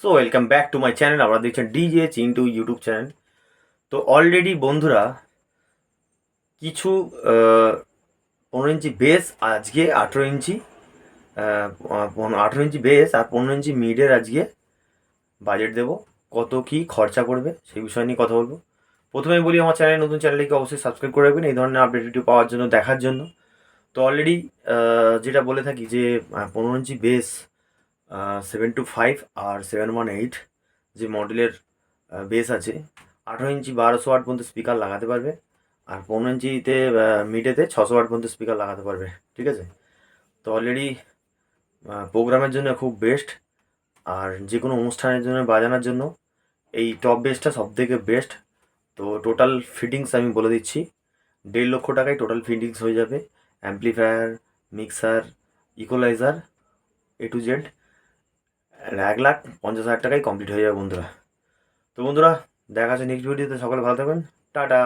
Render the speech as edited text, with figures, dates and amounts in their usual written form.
So welcome back to my channel. আপনারা দেখছেন DJ Chintu YouTube channel. তো অলরেডি বন্ধুরা কিছু 15 ইঞ্চি বেস, আজকে 18 ইঞ্চি, 18 ইঞ্চি বেস আর 15 ইঞ্চি মিডের আজকে বাজেট দেবো। কত কি খরচা করবে সেই বিষয় নিয়ে কথা বলবো। প্রথমে বলি, আমার চ্যানেল নতুন, চ্যানেলটিকে অবশ্যই সাবস্ক্রাইব করে রাখবেন এই ধরনের আপডেট ভিডিও পাওয়ার জন্য, দেখার জন্য। তো অলরেডি যেটা বলে থাকি যে 15 ইঞ্চি বেস 725 আর 718 যে মডেলের বেস আছে, 18 ইঞ্চি 1200 ওয়াট পর্যন্ত স্পিকার লাগাতে পারবে, আর 15 ইঞ্চিতে মিডেতে 600 ওয়াট পর্যন্ত স্পিকার লাগাতে পারবে। ঠিক আছে? তো অলরেডি প্রোগ্রামের জন্য খুব বেস্ট, আর যে কোনো অনুষ্ঠানের জন্য বাজানোর জন্য এই টপ বেসটা সব থেকে বেস্ট। তো টোটাল ফিটিংস আমি বলে দিচ্ছি, 1.5 লক্ষ টাকায় টোটাল ফিটিংস হয়ে যাবে। Amplifier, mixer, equaliser, A to Z, 1,50,000 টাকায় কমপ্লিট হয়ে যাবে বন্ধুরা। তো বন্ধুরা, দেখা আছে নেক্সট ভিডিওতে। সকলে ভালো থাকবেন। টাটা।